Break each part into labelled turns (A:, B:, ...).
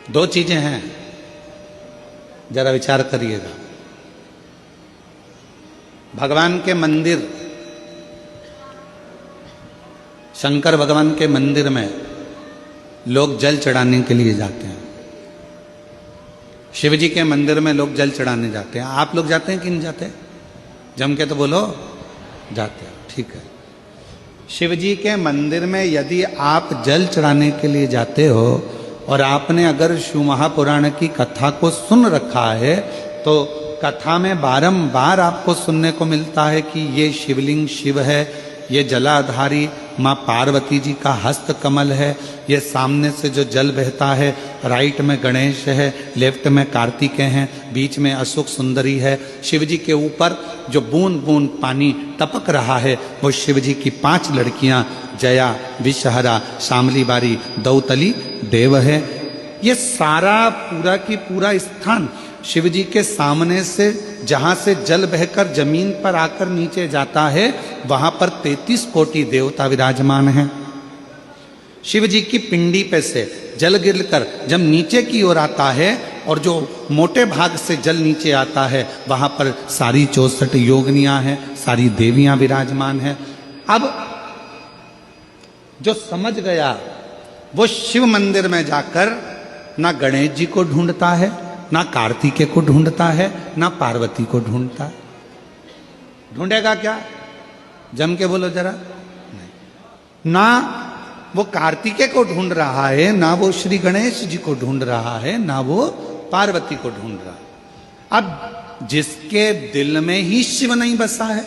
A: दो चीजें हैं, जरा विचार करिएगा। भगवान के मंदिर, शंकर भगवान के मंदिर में लोग जल चढ़ाने के लिए जाते हैं। शिव जी के मंदिर में लोग जल चढ़ाने जाते हैं। आप लोग जाते हैं कि नहीं जाते? जम के तो बोलो, जाते हैं। ठीक है। शिव जी के मंदिर में यदि आप जल चढ़ाने के लिए जाते हो और आपने अगर शिव महापुराण की कथा को सुन रखा है, तो कथा में बारंबार आपको सुनने को मिलता है कि ये शिवलिंग शिव है, ये जलाधारी माँ पार्वती जी का हस्त कमल है, ये सामने से जो जल बहता है, राइट में गणेश है, लेफ्ट में कार्तिकेय हैं, बीच में अशोक सुंदरी है। शिव जी के ऊपर जो बूंद बूंद पानी टपक रहा है वो शिव जी की 5 लड़कियां जया, विषहरा, शामली बारी, दौतली, देव है। ये सारा पूरा की पूरा स्थान शिव जी के सामने से, जहां से जल बहकर जमीन पर आकर नीचे जाता है, वहां पर 33 कोटि देवता विराजमान हैं। शिव जी की पिंडी पे से जल गिरकर जब नीचे की ओर आता है और जो मोटे भाग से जल नीचे आता है, वहां पर सारी 64 योगिनियां हैं, सारी देवियां विराजमान हैं। अब जो समझ गया वो शिव मंदिर में जाकर ना गणेश जी को ढूंढता है, ना कार्तिकेय को ढूंढता है, ना पार्वती को ढूंढता है। ढूंढेगा क्या? जम के बोलो जरा। नहीं। ना वो कार्तिकेय को ढूंढ रहा है, ना वो श्री गणेश जी को ढूंढ रहा है, ना वो पार्वती को ढूंढ रहा है। अब जिसके दिल में ही शिव नहीं बसा है,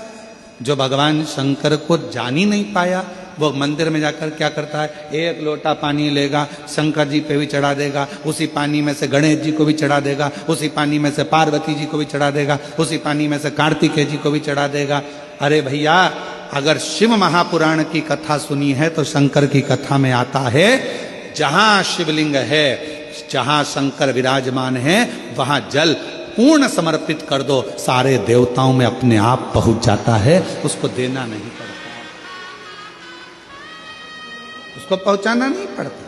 A: जो भगवान शंकर को जान ही नहीं पाया, वो मंदिर में जाकर क्या करता है? एक लोटा पानी लेगा, शंकर जी पे भी चढ़ा देगा, उसी पानी में से गणेश जी को भी चढ़ा देगा, उसी पानी में से पार्वती जी को भी चढ़ा देगा, उसी पानी में से कार्तिकेय जी को भी चढ़ा देगा। अरे भैया, अगर शिव महापुराण की कथा सुनी है तो शंकर की कथा में आता है, जहां शिवलिंग है, जहां शंकर विराजमान है, वहां जल पूर्ण समर्पित कर दो, सारे देवताओं में अपने आप पहुंच जाता है। उसको देना नहीं पड़ता, उसको पहुंचाना नहीं पड़ता।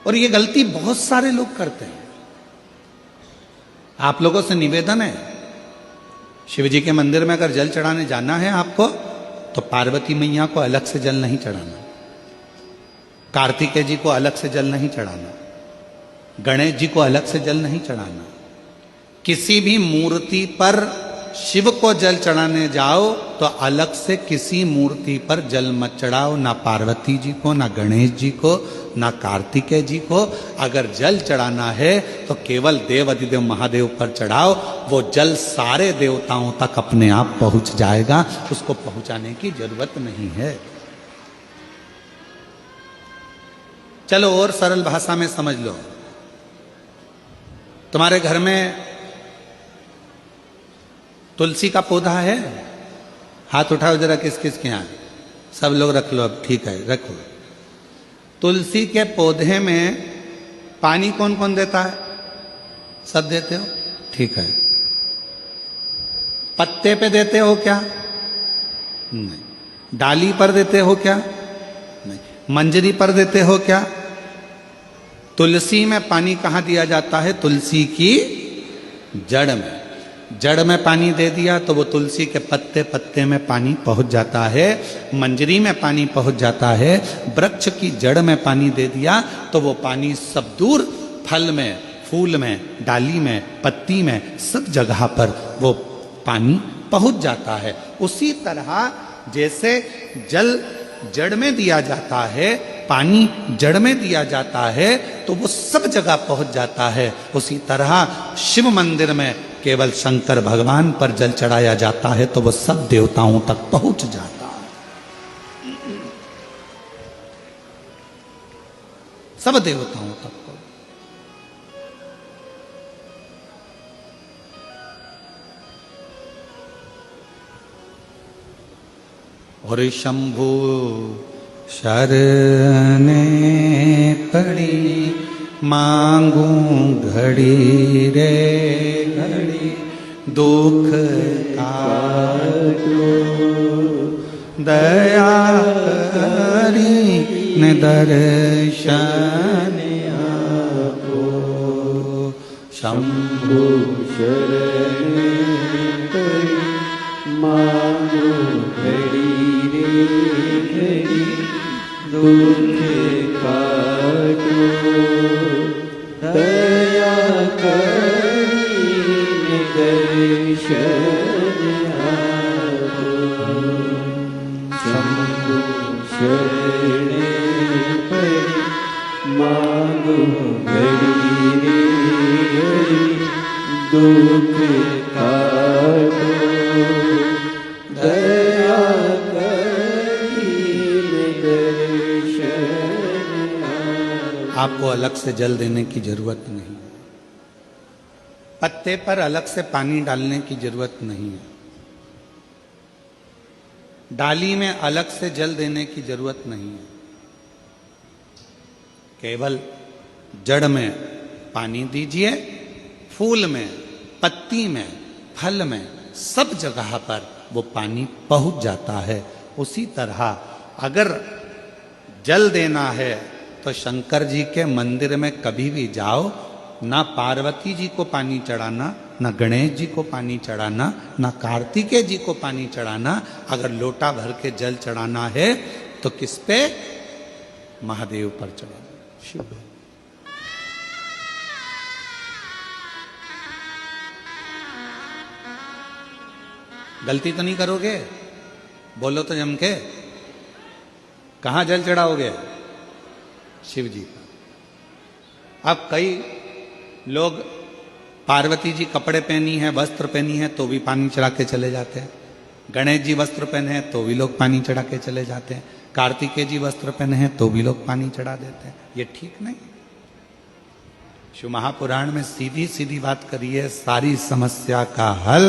A: और ये गलती बहुत सारे लोग करते हैं। आप लोगों से निवेदन है, शिव जी के मंदिर में अगर जल चढ़ाने जाना है आपको, तो पार्वती मैया को अलग से जल नहीं चढ़ाना, कार्तिकेय जी को अलग से जल नहीं चढ़ाना, गणेश जी को अलग से जल नहीं चढ़ाना। किसी भी मूर्ति पर शिव को जल चढ़ाने जाओ तो अलग से किसी मूर्ति पर जल मत चढ़ाओ, ना पार्वती जी को, ना गणेश जी को, ना कार्तिकेय जी को। अगर जल चढ़ाना है तो केवल देव अधिदेव महादेव पर चढ़ाओ, वो जल सारे देवताओं तक अपने आप पहुंच जाएगा, उसको पहुंचाने की जरूरत नहीं है। चलो और सरल भाषा में समझ लो। तुम्हारे घर में तुलसी का पौधा है? हाथ उठाओ जरा, किस किस के यहाँ? सब लोग रख लो। अब ठीक है, रखो। तुलसी के पौधे में पानी कौन कौन देता है? सब देते हो? ठीक है। पत्ते पे देते हो क्या? नहीं। डाली पर देते हो क्या? नहीं। मंजरी पर देते हो क्या? तुलसी में पानी कहाँ दिया जाता है? तुलसी की जड़ में। जड़ में पानी दे दिया तो वो तुलसी के पत्ते पत्ते में पानी पहुंच जाता है, मंजरी में पानी पहुंच जाता है, वृक्ष की जड़ में पानी दे दिया तो वो पानी सब दूर फल में, फूल में, डाली में, पत्ती में, सब जगह पर वो पानी पहुंच जाता है। उसी तरह जैसे जल जड़ में दिया जाता है, पानी जड़ में दिया जाता है, तो वो सब जगह पहुंच जाता है। उसी तरह शिव मंदिर में केवल शंकर भगवान पर जल चढ़ाया जाता है तो वो सब देवताओं तक पहुंच जाता है, सब देवताओं तक। और शंभु शरणे पड़ी, मांगू घड़ी रे घड़ी, दुख काटो दया करी दर्शन आपो शंभु
B: शरण करी मानो घड़ी रे घड़ी दुख काटो दया करी दर्शन आपो शंभु शरण करी मानो घड़ी रे घड़ी दुख काटो दया करी दर्शन
A: आपको अलग से जल देने की जरूरत नहीं, पत्ते पर अलग से पानी डालने की जरूरत नहीं है, डाली में अलग से जल देने की जरूरत नहीं है। केवल जड़ में पानी दीजिए, फूल में, पत्ती में, फल में, सब जगह पर वो पानी पहुंच जाता है। उसी तरह अगर जल देना है तो शंकर जी के मंदिर में कभी भी जाओ, ना पार्वती जी को पानी चढ़ाना, ना गणेश जी को पानी चढ़ाना, ना कार्तिकेय जी को पानी चढ़ाना। अगर लोटा भर के जल चढ़ाना है तो किस पे? महादेव पर चढ़ाना, शिव। गलती तो नहीं करोगे? बोलो तो जम के। कहां जल चढ़ाओगे? शिव जी का। अब कई लोग पार्वती जी कपड़े पहनी है, वस्त्र पहनी है, तो भी पानी चढ़ा के चले जाते हैं। गणेश जी वस्त्र पहने हैं तो भी लोग पानी चढ़ा के चले जाते हैं। कार्तिकेय जी वस्त्र पहने हैं तो भी लोग पानी चढ़ा देते हैं। ये ठीक नहीं। शिव महापुराण में सीधी सीधी बात करी है, सारी समस्या का हल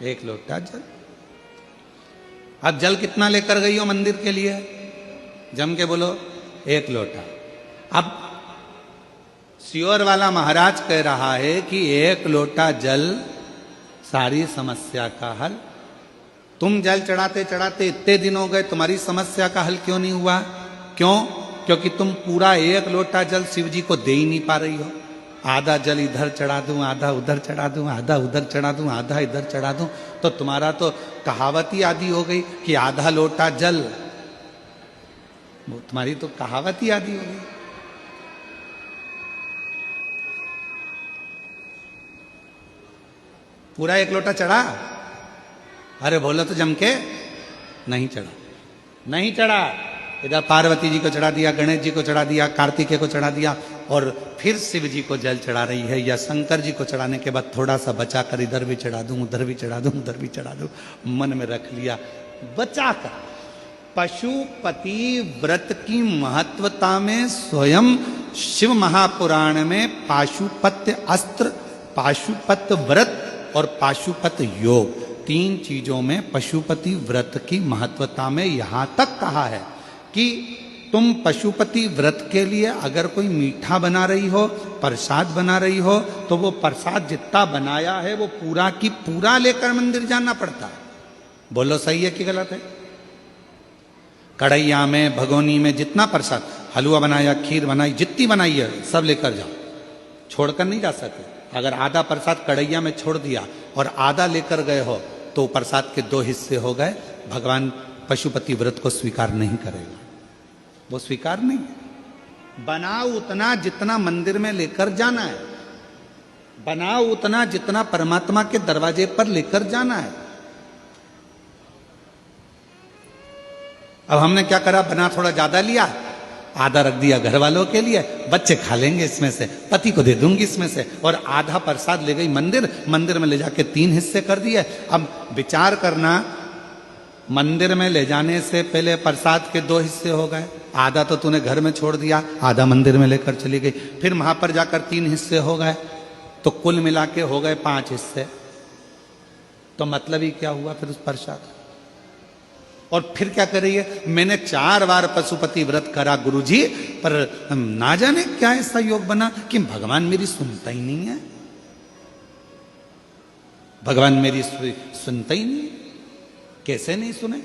A: एक लोटा जल। अब जल कितना लेकर गई हो मंदिर के लिए? जम के बोलो, एक लोटा। अब सियोर वाला महाराज कह रहा है कि एक लोटा जल सारी समस्या का हल। तुम जल चढ़ाते चढ़ाते इतने दिन हो गए, तुम्हारी समस्या का हल क्यों नहीं हुआ? क्यों? क्योंकि तुम पूरा एक लोटा जल शिव जी को दे ही नहीं पा रही हो। आधा जल इधर चढ़ा दूं, आधा उधर चढ़ा दूं, आधा उधर चढ़ा दूं, आधा इधर चढ़ा दूं, तो तुम्हारा तो कहावत ही आदि हो गई कि आधा लोटा जल। तुम्हारी तो कहावत ही आदि हो गई। पूरा एक लोटा चढ़ा? अरे बोलो तो जम के। नहीं चढ़ा, नहीं चढ़ा। इधर पार्वती जी को चढ़ा दिया, गणेश जी को चढ़ा दिया, कार्तिकेय को चढ़ा दिया, और फिर शिव जी को जल चढ़ा रही है। या शंकर जी को चढ़ाने के बाद थोड़ा सा बचा कर इधर भी चढ़ा दूं, उधर भी चढ़ा दूं, उधर भी चढ़ा दूं, मन में रख लिया बचा कर। पशुपति व्रत की महत्वता में स्वयं शिव महापुराण में पाशुपत्य अस्त्र, पाशुपत व्रत और पाशुपत योग, तीन चीजों में पशुपति व्रत की महत्वता में यहां तक कहा है कि तुम पशुपति व्रत के लिए अगर कोई मीठा बना रही हो, प्रसाद बना रही हो, तो वो प्रसाद जितना बनाया है वो पूरा की पूरा लेकर मंदिर जाना पड़ता है। बोलो सही है कि गलत है? कढ़ैया में, भगोनी में जितना प्रसाद, हलवा बनाया, खीर बनाई, जितनी बनाई है सब लेकर जाओ, छोड़कर नहीं जा सकते। अगर आधा प्रसाद कढ़ैया में छोड़ दिया और आधा लेकर गए हो तो प्रसाद के दो हिस्से हो गए। भगवान पशुपति व्रत को स्वीकार नहीं करेगा, वो स्वीकार नहीं है। बनाओ उतना जितना मंदिर में लेकर जाना है, बनाओ उतना जितना परमात्मा के दरवाजे पर लेकर जाना है। अब हमने क्या करा, बना थोड़ा ज्यादा लिया, आधा रख दिया घर वालों के लिए, बच्चे खा लेंगे इसमें से, पति को दे दूंगी इसमें से, और आधा प्रसाद ले गई मंदिर, मंदिर में ले जाके 3 हिस्से कर दिए। अब विचार करना, मंदिर में ले जाने से पहले प्रसाद के 2 हिस्से हो गए, आधा तो तूने घर में छोड़ दिया, आधा मंदिर में लेकर चली गई, फिर वहां पर जाकर 3 हिस्से हो गए, तो कुल मिला के हो गए 5 हिस्से। तो मतलब ही क्या हुआ फिर उस प्रसाद? और फिर क्या कर रही है, मैंने 4 बार पशुपति व्रत करा गुरुजी, पर ना जाने क्या ऐसा योग बना कि भगवान मेरी सुनता ही नहीं है, भगवान मेरी सुनता ही नहीं है। कैसे नहीं सुने?